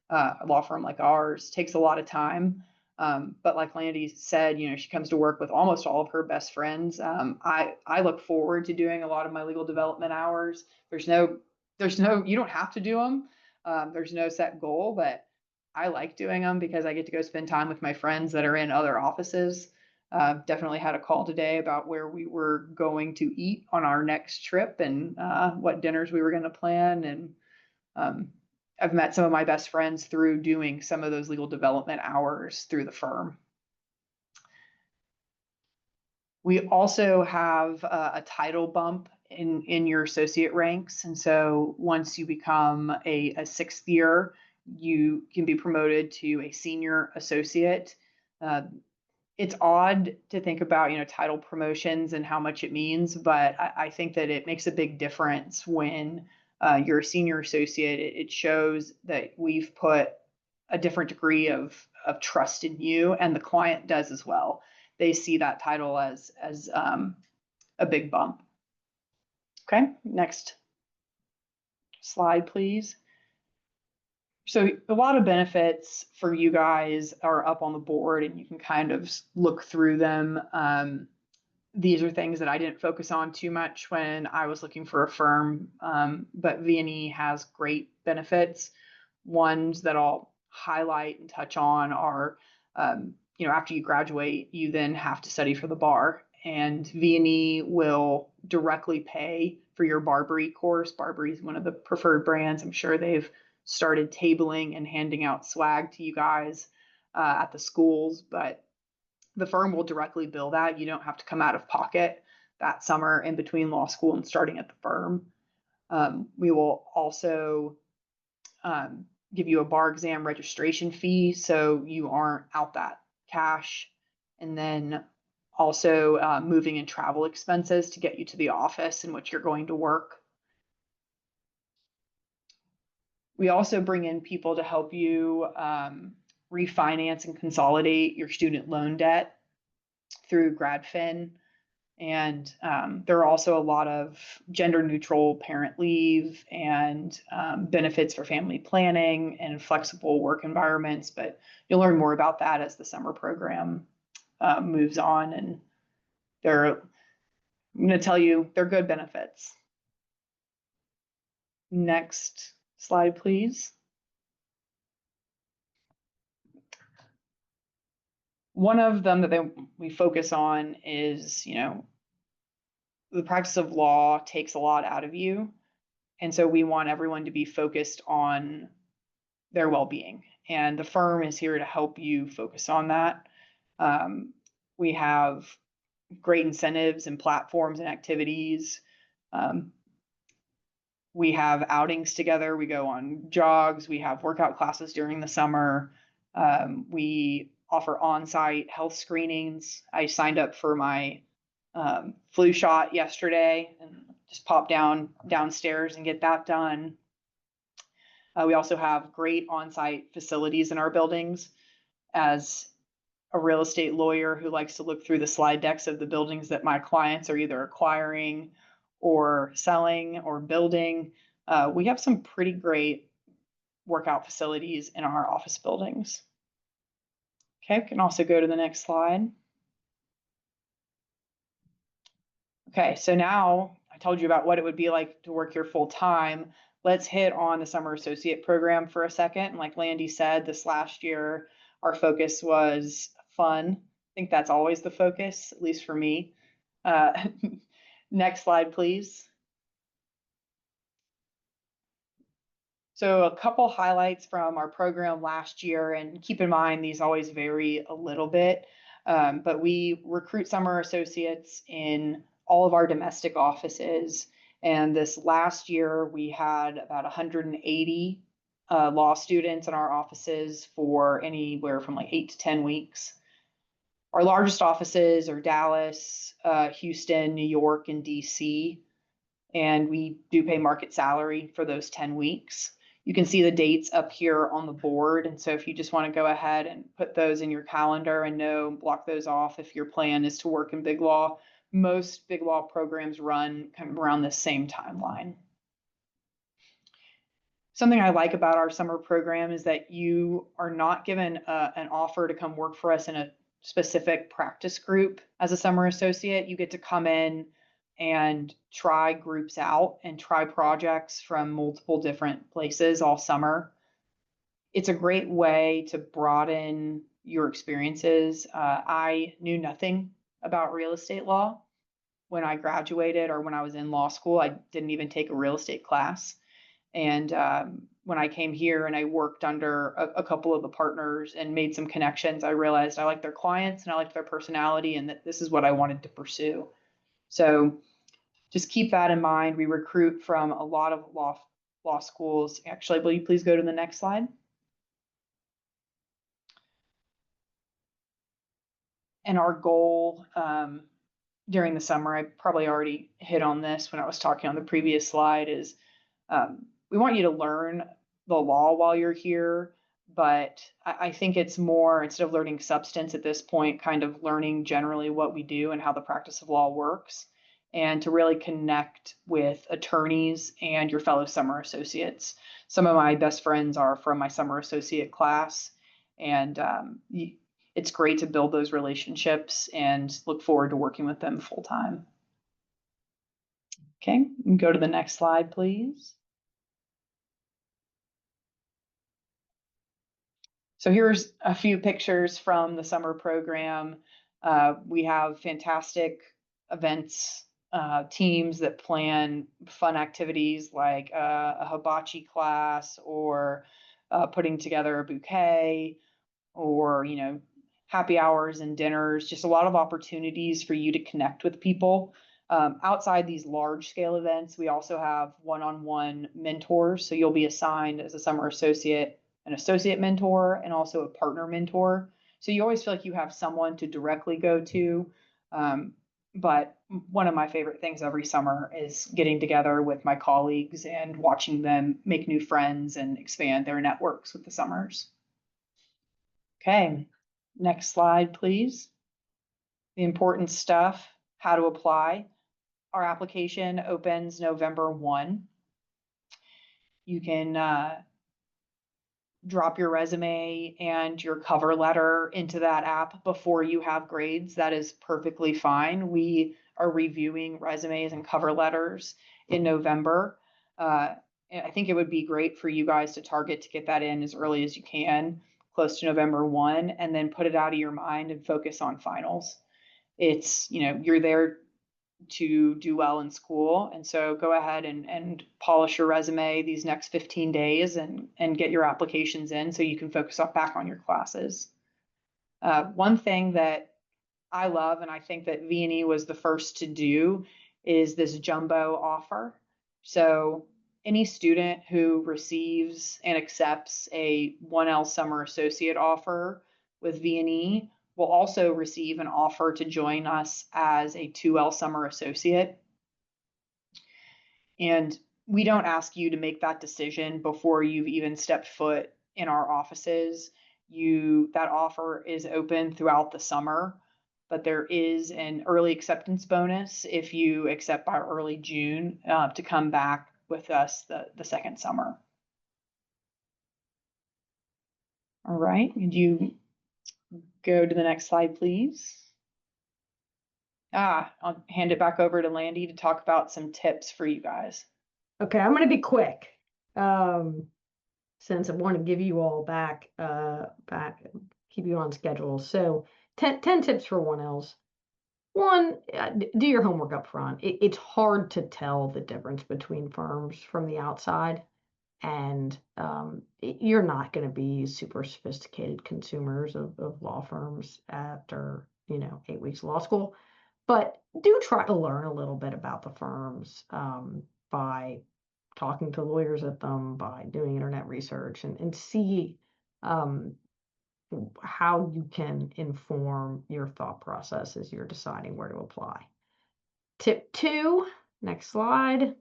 like ours takes a lot of time. But like Landy said, you know, she comes to work with almost all of her best friends. I look forward to doing a lot of my legal development hours. You don't have to do them. There's no set goal, but I like doing them because I get to go spend time with my friends that are in other offices. Definitely had a call today about where we were going to eat on our next trip and what dinners we were going to plan. And I've met some of my best friends through doing some of those legal development hours through the firm. We also have a title bump in your associate ranks. And so once you become a 6th year, you can be promoted to a senior associate. It's odd to think about, you know, title promotions and how much it means, but I think that it makes a big difference when you're a senior associate. It shows that we've put a different degree of trust in you, and the client does as well. They see that title as a big bump. Okay, next slide, please. So a lot of benefits for you guys are up on the board, and you can kind of look through them. These are things that I didn't focus on too much when I was looking for a firm, but V&E has great benefits. Ones that I'll highlight and touch on are, you know, after you graduate, you then have to study for the bar, and V&E will directly pay for your Barbary course. Barbary is one of the preferred brands. I'm sure they've started tabling and handing out swag to you guys at the schools, but the firm will directly bill that. You don't have to come out of pocket that summer in between law school and starting at the firm. We will also give you a bar exam registration fee, so you aren't out that cash. And then also moving and travel expenses to get you to the office in which you're going to work. We also bring in people to help you refinance and consolidate your student loan debt through GradFin. And there are also a lot of gender neutral parent leave and benefits for family planning and flexible work environments. But you'll learn more about that as the summer program moves on. And I'm going to tell you, they're good benefits. Next slide, please. One of them that we focus on is, you know, the practice of law takes a lot out of you. And so we want everyone to be focused on their well-being. And the firm is here to help you focus on that. We have great incentives and platforms and activities. We have outings together. We go on jogs. We have workout classes during the summer. We offer on-site health screenings. I signed up for my flu shot yesterday and just pop downstairs and get that done. We also have great on-site facilities in our buildings. As a real estate lawyer who likes to look through the slide decks of the buildings that my clients are either acquiring or selling or building, we have some pretty great workout facilities in our office buildings. Okay, we can also go to the next slide. Okay, so now I told you about what it would be like to work here full time. Let's hit on the summer associate program for a second. And like Landy said, this last year, our focus was fun. I think that's always the focus, at least for me. Next slide, please. So a couple highlights from our program last year, and keep in mind, these always vary a little bit, but we recruit summer associates in all of our domestic offices. And this last year, we had about 180 law students in our offices for anywhere from like 8 to 10 weeks. Our largest offices are Dallas, Houston, New York, and DC. And we do pay market salary for those 10 weeks. You can see the dates up here on the board. And so if you just want to go ahead and put those in your calendar and block those off if your plan is to work in Big Law. Most Big Law programs run kind of around the same timeline. Something I like about our summer program is that you are not given an offer to come work for us in a specific practice group as a summer associate. You get to come in and try groups out and try projects from multiple different places all summer. It's a great way to broaden your experiences. I knew nothing about real estate law when I graduated or when I was in law school. I didn't even take a real estate class. And when I came here and I worked under a couple of the partners and made some connections, I realized I liked their clients and I liked their personality and that this is what I wanted to pursue. So just keep that in mind. We recruit from a lot of law schools. Actually, will you please go to the next slide? And our goal during the summer, I probably already hit on this when I was talking on the previous slide, is we want you to learn the law while you're here, but I think it's more, instead of learning substance at this point, kind of learning generally what we do and how the practice of law works, and to really connect with attorneys and your fellow summer associates. Some of my best friends are from my summer associate class, and it's great to build those relationships and look forward to working with them full time. Okay, you can go to the next slide, please. So here's a few pictures from the summer program. We have fantastic events, teams that plan fun activities like a hibachi class or putting together a bouquet or, happy hours and dinners, just a lot of opportunities for you to connect with people. Outside these large scale events, we also have one-on-one mentors. So you'll be assigned as a summer associate an associate mentor and also a partner mentor. So you always feel like you have someone to directly go to. But one of my favorite things every summer is getting together with my colleagues and watching them make new friends and expand their networks with the summers. Okay, next slide, please. The important stuff, how to apply. Our application opens November 1. You can drop your resume and your cover letter into that app before you have grades. That is perfectly fine. We are reviewing resumes and cover letters in November. And I think it would be great for you guys to target to get that in as early as you can, close to November 1, and then put it out of your mind and focus on finals. It's, you're there to do well in school. And so go ahead and polish your resume these next 15 days and get your applications in so you can focus back on your classes. One thing that I love, and I think that V&E was the first to do, is this jumbo offer. So any student who receives and accepts a 1L summer associate offer with V&E will also receive an offer to join us as a 2L summer associate. And we don't ask you to make that decision before you've even stepped foot in our offices. That offer is open throughout the summer, but there is an early acceptance bonus if you accept by early June to come back with us the second summer. All right, could you go to the next slide, please? I'll hand it back over to Landy to talk about some tips for you guys. Okay, I'm going to be quick. Since I want to give you all back, keep you on schedule. So 10 tips for 1Ls. One, do your homework up front. It's hard to tell the difference between firms from the outside, and you're not going to be super sophisticated consumers of law firms after 8 weeks of law school, but do try to learn a little bit about the firms by talking to lawyers at them, by doing internet research, and see how you can inform your thought process as you're deciding where to apply. Tip 2, next slide.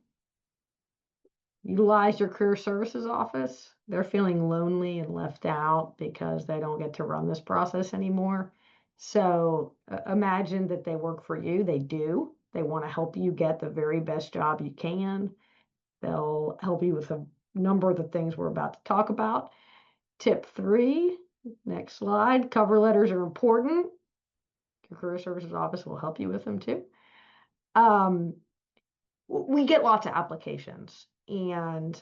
Utilize your career services office. They're feeling lonely and left out because they don't get to run this process anymore. So imagine that they work for you. They do. They want to help you get the very best job you can. They'll help you with a number of the things we're about to talk about. Tip 3, next slide. Cover letters are important. Your career services office will help you with them too. We get lots of applications, and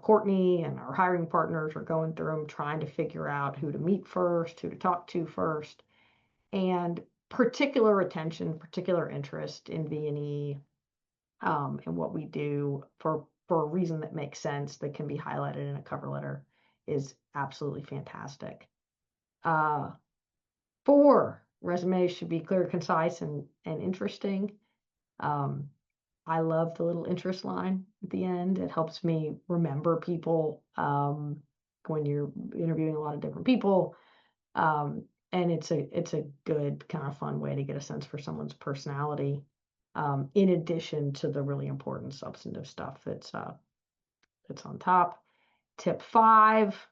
Courtney and our hiring partners are going through them, trying to figure out who to meet first, who to talk to first, and particular attention, particular interest in V&E and what we do for a reason that makes sense, that can be highlighted in a cover letter, is absolutely fantastic. 4, resumes should be clear, concise, and interesting. I love the little interest line at the end. It helps me remember people when you're interviewing a lot of different people. And it's a good kind of fun way to get a sense for someone's personality, in addition to the really important substantive stuff that's on top. Tip 5,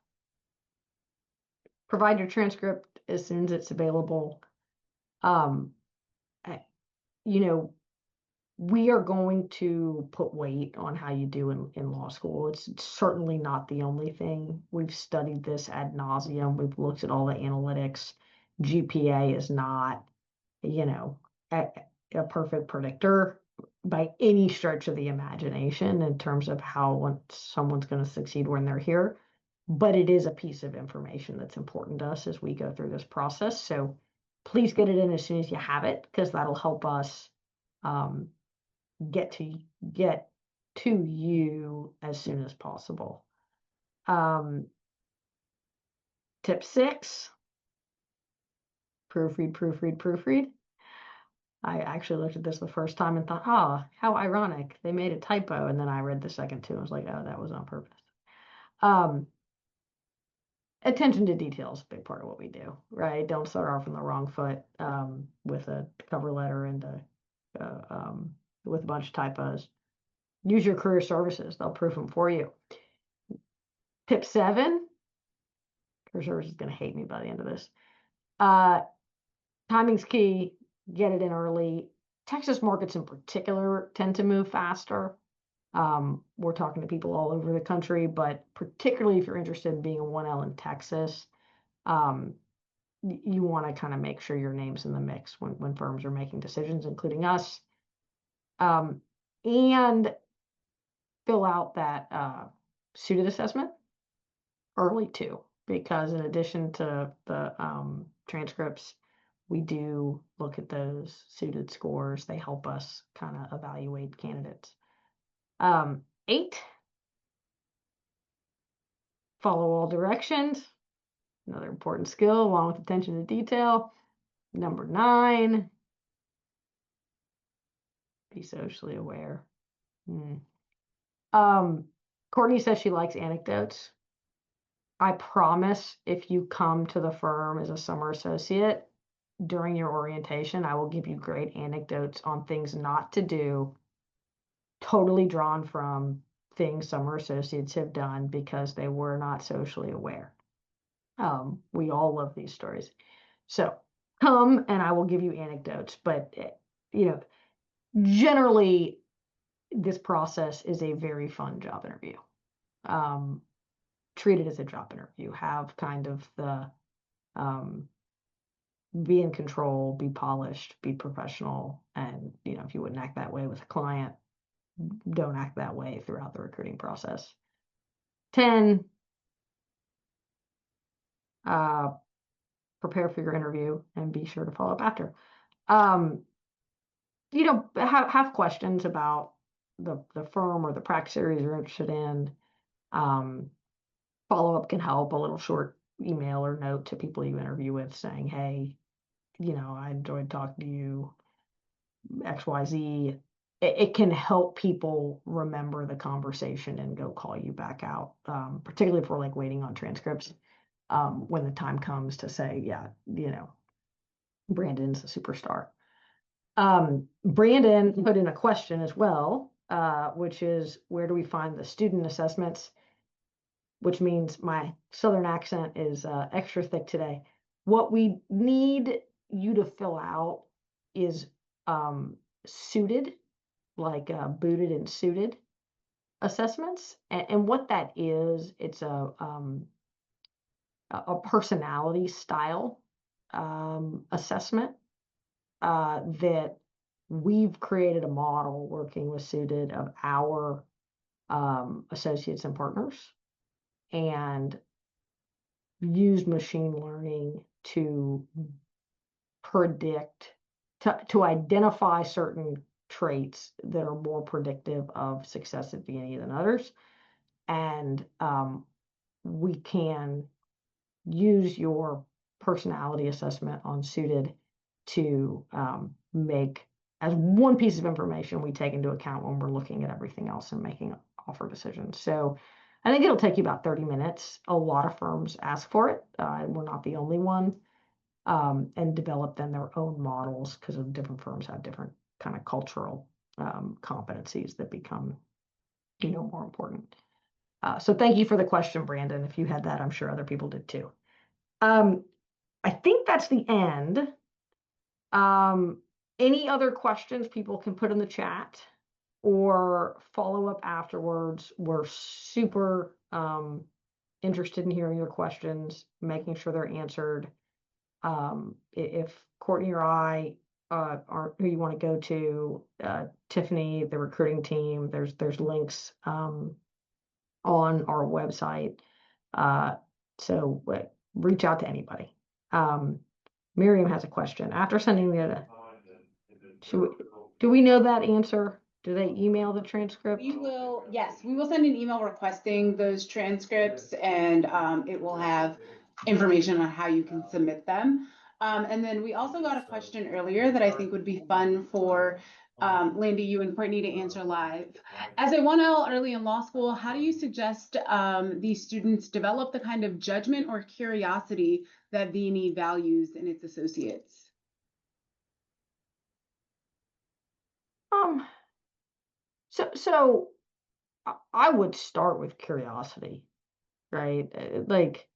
provide your transcript as soon as it's available. We are going to put weight on how you do in law school. It's certainly not the only thing. We've studied this ad nauseum. We've looked at all the analytics. GPA is not, a perfect predictor by any stretch of the imagination in terms of how someone's going to succeed when they're here. But it is a piece of information that's important to us as we go through this process. So please get it in as soon as you have it, because that'll help us get to you as soon as possible. Tip 6, proofread. I actually looked at this the first time and thought, how ironic. They made a typo. And then I read the second two and was like, oh, that was on purpose. Attention to detail is a big part of what we do, right? Don't start off on the wrong foot with a cover letter and with a bunch of typos. Use your career services. They'll proof them for you. Tip 7, career services is going to hate me by the end of this. Timing's key. Get it in early. Texas markets in particular tend to move faster. We're talking to people all over the country, but particularly if you're interested in being a 1L in Texas, you want to kind of make sure your name's in the mix when firms are making decisions, including us. And fill out that suited assessment early too, because in addition to the transcripts, we do look at those suited scores. They help us kind of evaluate candidates. 8, follow all directions. Another important skill, along with attention to detail. Number 9, be socially aware. Courtney says she likes anecdotes. I promise if you come to the firm as a summer associate, during your orientation, I will give you great anecdotes on things not to do, totally drawn from things summer associates have done because they were not socially aware. We all love these stories. So come and I will give you anecdotes, but generally this process is a very fun job interview. Treat it as a job interview. Have kind of the be in control, be polished, be professional, and if you wouldn't act that way with a client, don't act that way throughout the recruiting process. 10, prepare for your interview and be sure to follow up after. Have questions about the firm or the practice areas you're interested in. Follow up can help. A little short email or note to people you interview with saying, hey, I enjoyed talking to you, XYZ. It can help people remember the conversation and go call you back out, particularly if we're like waiting on transcripts, when the time comes to say, yeah, Brandon's a superstar. Brandon put in a question as well, which is, where do we find the student assessments? Which means my Southern accent is extra thick today. What we need you to fill out is suited, like booted and suited assessments. And what that is, it's a personality style assessment that we've created a model working with Suited of our associates and partners, and use machine learning to predict, to identify certain traits that are more predictive of success at V&E than others. And we can use your personality assessment on Suited to make as one piece of information we take into account when we're looking at everything else and making offer decisions. So I think it'll take you about 30 minutes. A lot of firms ask for it. We're not the only one. And develop then their own models, because different firms have different kind of cultural competencies that become, more important. So thank you for the question, Brandon. If you had that, I'm sure other people did too. I think that's the end. Any other questions people can put in the chat or follow up afterwards. We're super interested in hearing your questions, making sure they're answered. If Courtney or I are who you want to go to, Tiffany, the recruiting team, there's links on our website. So reach out to anybody. Miriam has a question. After sending do we know that answer? Do they email the transcript? We will send an email requesting those transcripts, and it will have information on how you can submit them. And then we also got a question earlier that I think would be fun for Landy, you and Courtney to answer live. As a 1L early in law school, how do you suggest these students develop the kind of judgment or curiosity that V&E values in its associates? So I would start with curiosity, right? Like,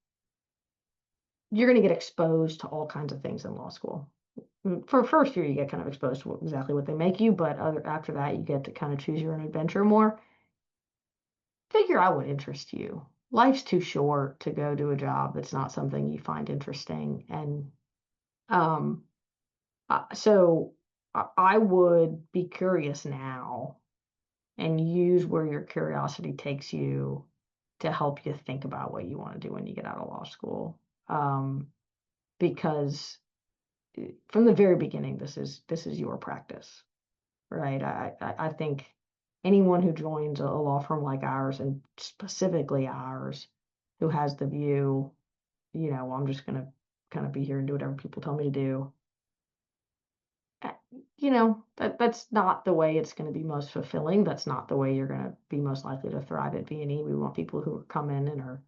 you're going to get exposed to all kinds of things in law school. For first year, you get kind of exposed to exactly what they make you, but after that, you get to kind of choose your own adventure more. Figure out what interests you. Life's too short to go do a job that's not something you find interesting. And so I would be curious now and use where your curiosity takes you to help you think about what you want to do when you get out of law school. Because from the very beginning, this is your practice, right? I think anyone who joins a law firm like ours, and specifically ours, who has the view, I'm just going to kind of be here and do whatever people tell me to do. That's not the way it's going to be most fulfilling. That's not the way you're going to be most likely to thrive at V&E. We want people who come in and are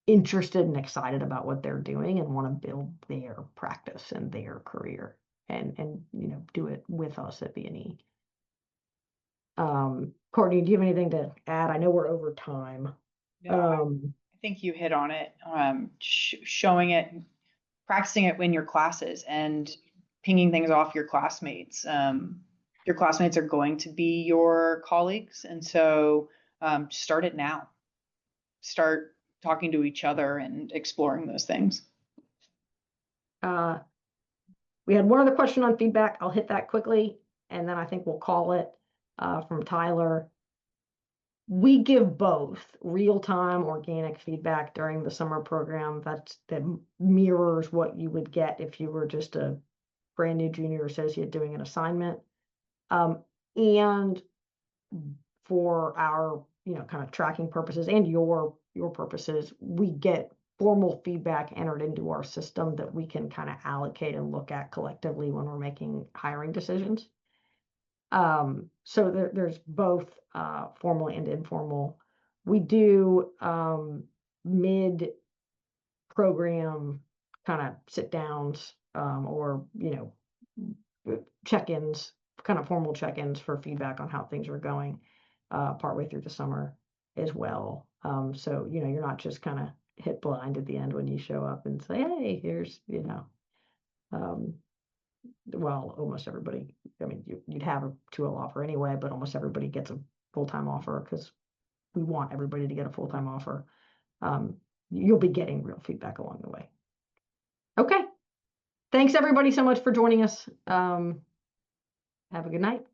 interested and excited about what they're doing and want to build their practice and their career and do it with us at V&E. Courtney, do you have anything to add? I know we're over time. No, I think you hit on it. Showing it, practicing it in your classes, and pinging things off your classmates. Your classmates are going to be your colleagues, and so start it now. Start talking to each other and exploring those things. We had one other question on feedback. I'll hit that quickly, and then I think we'll call it from Tyler. We give both real-time organic feedback during the summer program that mirrors what you would get if you were just a brand new junior associate doing an assignment. And for our, kind of tracking purposes and your purposes, we get formal feedback entered into our system that we can kind of allocate and look at collectively when we're making hiring decisions. So there's both formal and informal. We do mid-program kind of sit downs or check-ins, kind of formal check-ins for feedback on how things are going partway through the summer as well. So you're not just kind of hit blind at the end when you show up and say, hey, here's well, almost everybody, I mean, you'd have a 2L offer anyway, but almost everybody gets a full-time offer because we want everybody to get a full-time offer. You'll be getting real feedback along the way. Okay. Thanks everybody so much for joining us. Have a good night.